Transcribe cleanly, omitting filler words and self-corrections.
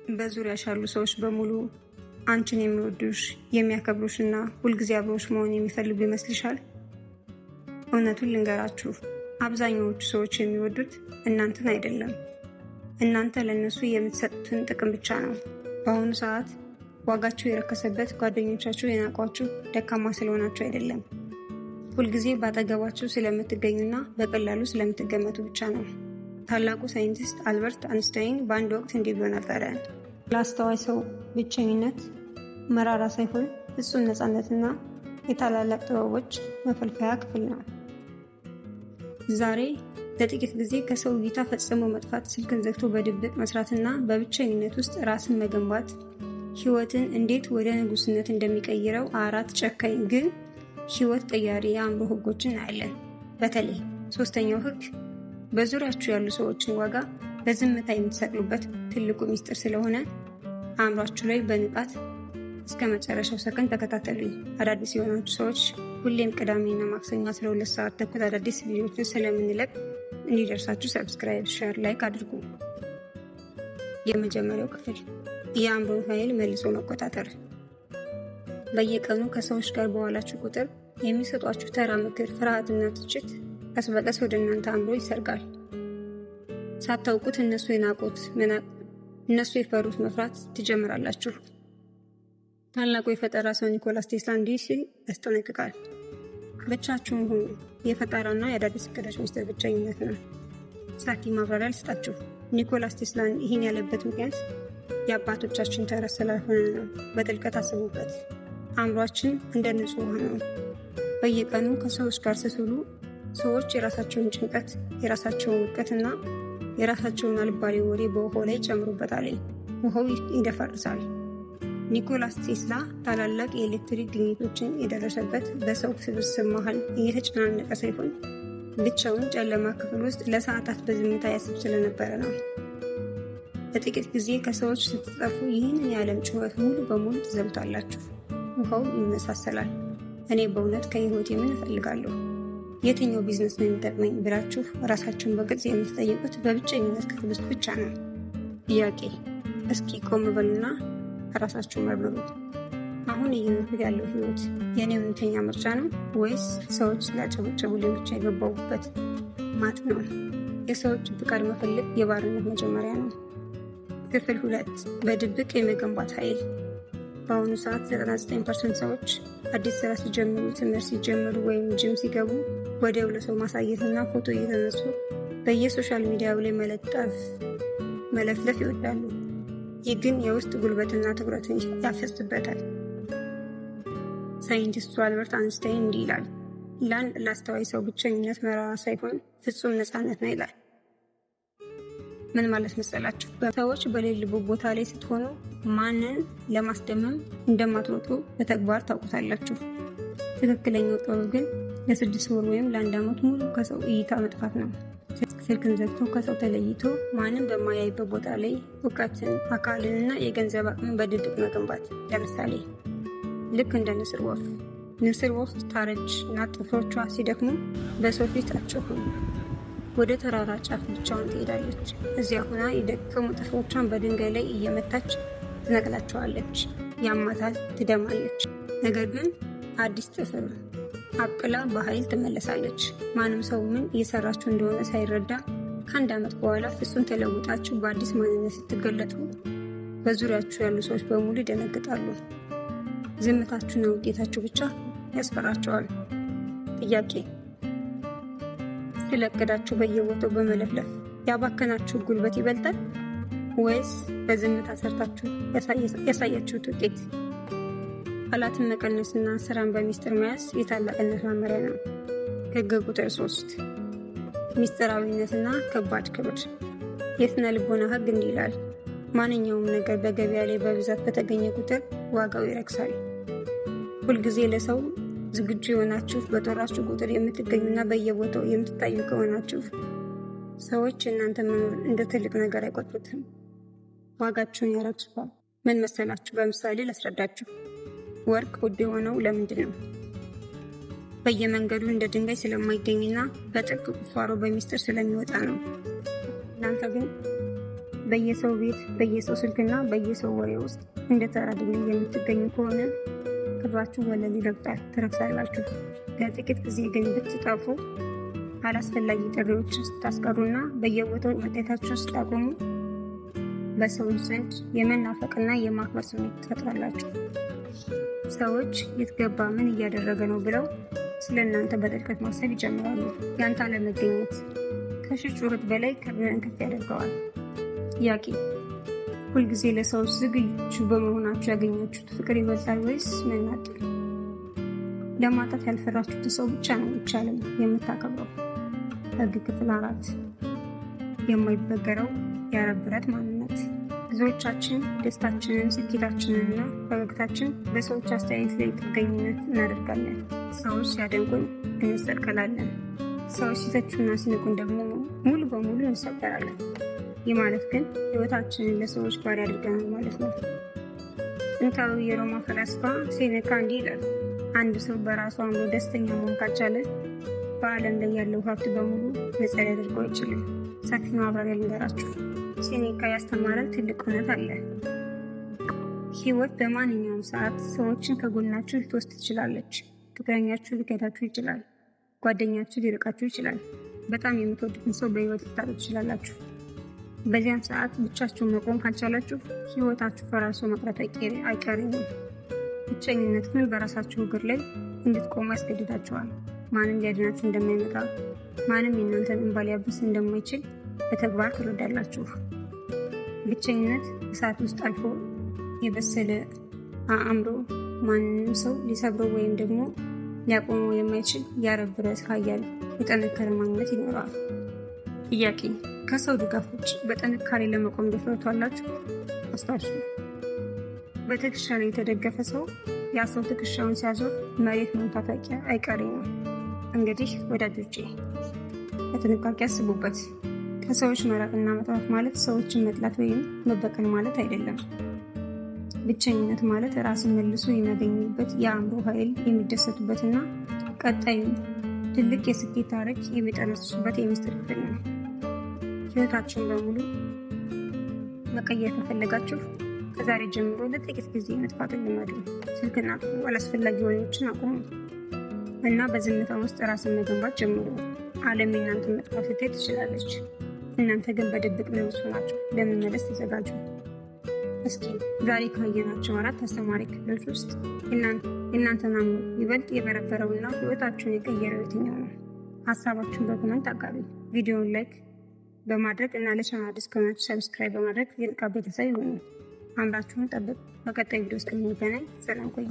በዙሪያሽ ያሉ ሰዎች በሙሉ አንቺን የሚወዱሽ የሚያከብሩሽና ሁልጊዜ አብሮሽ መሆን የሚፈልጉ ይመስልሻል? እውነቱን ልንገራችሁ፣ አብዛኛዎቹ ሰዎች የሚወዱት እናንተን አይደለም። እናንተ ለእነሱ የምትሰጡትን ጥቅም ብቻ ነው። በአሁኑ ሰዓት ዋጋችሁ የረከሰበት ጓደኞቻችሁ የናቋችሁ ደካማ ስለሆናችሁ አይደለም፣ ሁልጊዜ ባጠገባችሁ ስለምትገኙና በቀላሉ ስለምትገመቱ ብቻ ነው። ታላቁ ሳይንቲስት አልበርት አንስታይን በአንድ ወቅት እንዲህ ብሎ ነበረ፣ ለአስተዋይ ሰው ብቸኝነት መራራ ሳይሆን ፍጹም ነፃነትና የታላላቅ ጥበቦች መፈልፈያ ክፍል ነው። ዛሬ ለጥቂት ጊዜ ከሰው እይታ ፈጽሞ መጥፋት፣ ስልክን ዘግቶ በድብቅ መስራትና በብቸኝነት ውስጥ ራስን መገንባት ህይወትን እንዴት ወደ ንጉስነት እንደሚቀይረው አራት ጨካኝ ግን ህይወት ቀያሪ የአእምሮ ህጎችን እናያለን። በተለይ ሶስተኛው ህግ በዙሪያችሁ ያሉ ሰዎችን ዋጋ በዝምታ የምትሰቅሉበት ትልቁ ሚስጥር ስለሆነ አእምሯችሁ ላይ በንቃት እስከ መጨረሻው ሰከንድ ተከታተሉኝ። አዳዲስ የሆናችሁ ሰዎች ሁሌም ቅዳሜና ማክሰኞ 12 ሰዓት ተኩል አዳዲስ ቪዲዮዎችን ስለምንለቅ እንዲደርሳችሁ ሰብስክራይብ፣ ሼር፣ ላይክ አድርጉ። የመጀመሪያው ክፍል የአእምሮን ኃይል መልሶ መቆጣጠር። በየቀኑ ከሰዎች ጋር በዋላችሁ ቁጥር የሚሰጧችሁ ተራ ምክር፣ ፍርሃትና ትችት ቀስ በቀስ ወደ እናንተ አእምሮ ይሰርጋል። ሳታውቁት እነሱ የናቁት መናቅ፣ እነሱ የፈሩት መፍራት ትጀምራላችሁ። ታላቁ የፈጠራ ሰው ኒኮላስ ቴስላ እንዲህ ሲል ያስጠነቅቃል፣ ብቻችሁን ሁኑ። የፈጠራና የአዳዲስ እቅዶች ሚስጥር ብቸኝነት ነው። ሰፊ ማብራሪያ ልስጣችሁ። ኒኮላስ ቴስላ ይህን ያለበት ምክንያት የአባቶቻችን ተረት ስላልሆነ ነው። በጥልቀት አስቡበት። አእምሯችን እንደ ንጹህ ውሃ ነው። በየቀኑ ከሰዎች ጋር ስትውሉ ሰዎች የራሳቸውን ጭንቀት፣ የራሳቸውን ውድቀትና የራሳቸውን አልባሌ ወሬ በውሃው ላይ ይጨምሩበታል። ውሃው ይደፈርሳል። ኒኮላስ ቴስላ ታላላቅ የኤሌክትሪክ ግኝቶችን የደረሰበት በሰው ስብስብ መሃል እየተጨናነቀ ሳይሆን ብቻውን ጨለማ ክፍል ውስጥ ለሰዓታት በዝምታ ያስብ ስለነበረ ነው። ለጥቂት ጊዜ ከሰዎች ስትጠፉ ይህንን የዓለም ጩኸት ሙሉ በሙሉ ትዘብታላችሁ። ውሃው ይመሳሰላል። እኔ በእውነት ከህይወቴ ምን እፈልጋለሁ? የትኛው ቢዝነስ ነው የሚጠቅመኝ ብላችሁ ራሳችሁን በግልጽ የምትጠይቁት በብቸኝነት ክፍል ውስጥ ብቻ ነው። ጥያቄ፣ እስኪ ቆም በሉና ራሳችሁ መርምሩ። አሁን እየኖርኩት ያለው ህይወት የኔ እውነተኛ ምርጫ ነው ወይስ ሰዎች ስላጨበጨቡልኝ ብቻ የገባሁበት ማጥ ነው? የሰዎች ፍቃድ መፈለግ የባርነት መጀመሪያ ነው። ክፍል 2 በድብቅ የመገንባት ኃይል። በአሁኑ ሰዓት 99% ሰዎች አዲስ ስራ ሲጀምሩ፣ ትምህርት ሲጀምሩ ወይም ጂም ሲገቡ ወዲያው ለሰው ማሳየትና ፎቶ እየተነሱ በየሶሻል ሚዲያው ላይ መለፍለፍ ይወዳሉ። ይህ ግን የውስጥ ጉልበትና ትኩረትን ያፈስበታል። ሳይንቲስቱ አልበርት አንስታይን እንዲህ ይላል፣ ለአንድ ላስተዋይ ሰው ብቸኝነት መራራ ሳይሆን ፍጹም ነፃነት ነው ይላል። ምን ማለት መሰላችሁ? ሰዎች በሌሉበት ቦታ ላይ ስትሆኑ ማንን ለማስደመም እንደማትሮጡ በተግባር ታውቁታላችሁ። ትክክለኛው ጥበብ ግን ለ6 ወር ወይም ለ1 ዓመት ሙሉ ከሰው እይታ መጥፋት ነው። ስልክን ዘግቶ ከሰው ተለይቶ ማንም በማያይበት ቦታ ላይ እውቀትን፣ አካልንና የገንዘብ አቅምን በድብቅ መገንባት። ለምሳሌ ልክ እንደ ንስር ወፍ። ንስር ወፍ ታረጅ እና ጥፍሮቿ ሲደክሙ በሰው ፊት አትጮህም። ወደ ተራራ ጫፍ ብቻዋን ትሄዳለች። እዚያ ሆና የደከሙ ጥፍሮቿን በድንጋይ ላይ እየመታች ትነቅላቸዋለች። ያማታል፣ ትደማለች። ነገር ግን አዲስ ጥፍር አብቅላ በኃይል ትመለሳለች። ማንም ሰው ምን እየሰራችሁ እንደሆነ ሳይረዳ ከ1 ዓመት በኋላ ፍጹም ተለውጣችሁ በአዲስ ማንነት ስትገለጡ በዙሪያችሁ ያሉ ሰዎች በሙሉ ይደነግጣሉ። ዝምታችሁና ውጤታችሁ ብቻ ያስፈራቸዋል። ጥያቄ፣ ስለ እቅዳችሁ በየቦታው በመለፍለፍ ያባከናችሁ ጉልበት ይበልጣል ወይስ በዝምታ ሰርታችሁ ያሳያችሁት ውጤት? ቃላትን መቀነስና ስራን በሚስጥር መያዝ የታላቅነት መመሪያ ነው። ህግ ቁጥር 3 ሚስጥራዊነትና ከባድ ክብር። የስነ ልቦና ህግ እንዲህ ይላል፣ ማንኛውም ነገር በገበያ ላይ በብዛት በተገኘ ቁጥር ዋጋው ይረክሳል። ሁልጊዜ ለሰው ዝግጁ የሆናችሁ በጦራችሁ ቁጥር የምትገኙና በየቦታው የምትታዩ ከሆናችሁ ሰዎች እናንተ መኖር እንደ ትልቅ ነገር አይቆጥሩትም፣ ዋጋችሁን ያረክሱታል። ምን መሰላችሁ? በምሳሌ ላስረዳችሁ። ወርቅ ውድ የሆነው ለምንድን ነው? በየመንገዱ እንደ ድንጋይ ስለማይገኝና በጥልቅ ቁፋሮ በሚስጥር ስለሚወጣ ነው። እናንተ ግን በየሰው ቤት፣ በየሰው ስልክና በየሰው ወሬ ውስጥ እንደ ተራ ድልድይ የምትገኙ ከሆነ ክብራችሁ ወለል ይረግጣል፣ ትረክሳላችሁ። ለጥቂት ጊዜ ግን ብትጠፉ፣ አላስፈላጊ ጥሪዎች ስታስቀሩና በየቦታው መታየታችሁ ስታቆሙ በሰዎች ዘንድ የመናፈቅና የማክበር ስሜት ትፈጥራላችሁ። ሰዎች የት ገባ፣ ምን እያደረገ ነው ብለው ስለ እናንተ በጥልቀት ማሰብ ይጀምራሉ። ያንተ አለመገኘት ከሺህ ጩኸት በላይ ክብርህን ከፍ ያደርገዋል። ጥያቄ: ሁልጊዜ ለሰዎች ዝግጁ በመሆናችሁ ያገኛችሁት ፍቅር ይበልጣል ወይስ መናጠል? ለማጣት ያልፈራችሁት ሰው ብቻ ነው ይቻላል የምታከብረው። ሕግ ክፍል 4 የማይበገረው የአረብ ብረት ማንነት። ብዙዎቻችን ደስታችንን፣ ስኬታችንንና ፈገግታችን በሰዎች አስተያየት ላይ ጥገኝነት እናደርጋለን። ሰዎች ሲያደንቁን እንሰቀላለን። ሰዎች ሲተቹና ሲንቁን ደግሞ ሙሉ በሙሉ እንሰበራለን። ይህ ማለት ግን ሕይወታችንን ለሰዎች ባሪያ አድርገናል ማለት ነው። ጥንታዊ የሮማ ፈላስፋ ሴኔካ እንዲህ ይላል፣ አንድ ሰው በራሱ አእምሮ ደስተኛ መሆን ካልቻለ በዓለም ላይ ያለው ሀብት በሙሉ ነፃ ሊያደርገው አይችልም። ሰፊ ማብራሪያ ልንገራችሁ። ሴኔካ ያስተማረን ትልቅ እውነት አለ። ሕይወት በማንኛውም ሰዓት ሰዎችን ከጎናችሁ ልትወስድ ትችላለች። ፍቅረኛችሁ ሊከዳችሁ ይችላል። ጓደኛችሁ ሊርቃችሁ ይችላል። በጣም የምትወዱትን ሰው በሕይወት ልታጡ ትችላላችሁ። በዚያም ሰዓት ብቻችሁን መቆም ካልቻላችሁ ሕይወታችሁ ፈራርሶ መቅረት አይቀሬ ነው። ብቸኝነት ግን በራሳችሁ እግር ላይ እንድትቆሙ ያስገድዳችኋል። ማንም ሊያድናችሁ እንደማይመጣ፣ ማንም የእናንተን እንባ ሊያብስ እንደማይችል በተግባር ትረዳላችሁ። ብቸኝነት እሳት ውስጥ አልፎ የበሰለ አእምሮ ማንንም ሰው ሊሰብረው ወይም ደግሞ ሊያቆመው የማይችል የአረብ ብረት ኃያል የጠነከረ ማንነት ይኖረዋል። ጥያቄ: ከሰው ድጋፍ ውጭ በጥንካሬ ለመቆም ድፍረቱ አላችሁ? አስታውሱ፣ በትከሻ ላይ የተደገፈ ሰው ያ ሰው ትከሻውን ሲያዞር መሬት መምታት አይቀሬ ነው። እንግዲህ ወዳጆቼ በጥንቃቄ አስቡበት። ከሰዎች መራቅና መጥፋት ማለት ሰዎችን መጥላት ወይም መበቀል ማለት አይደለም። ብቸኝነት ማለት ራስን መልሶ የሚያገኙበት የአእምሮ ኃይል የሚደሰቱበትና ቀጣዩ ትልቅ የስኬት ታሪክ የሚጠነስሱበት የምስጢር ክፍል ነው። ሕይወታችሁን በሙሉ መቀየር ከፈለጋችሁ ከዛሬ ጀምሮ ለጥቂት ጊዜ መጥፋትን ልመዱ። ስልክና አላስፈላጊ ወሬዎችን አቁሙ እና በዝምታ ውስጥ ራስን መገንባት ጀምሩ። ዓለም የእናንተን መጥፋት ልታይ ትችላለች። እናንተ ግን በድብቅ ንጉስ ሆናችሁ ለመመለስ ተዘጋጁ። እስኪ ዛሬ ካየናቸው 4 አስተማሪ ክፍሎች ውስጥ የእናንተን አእምሮ ይበልጥ የበረበረውና ሕይወታችሁን የቀየረው የትኛው ነው? ሀሳባችሁን በኮመንት አጋሩ። ቪዲዮውን ላይክ በማድረግ እና ለቻናል አዲስ ከሆናችሁ ሰብስክራይብ በማድረግ የልቃ ቤተሰብ ይሁኑ። አምራችሁን ጠብቅ። በቀጣይ ቪዲዮ እስከምንገናኝ ሰላም ቆዩ።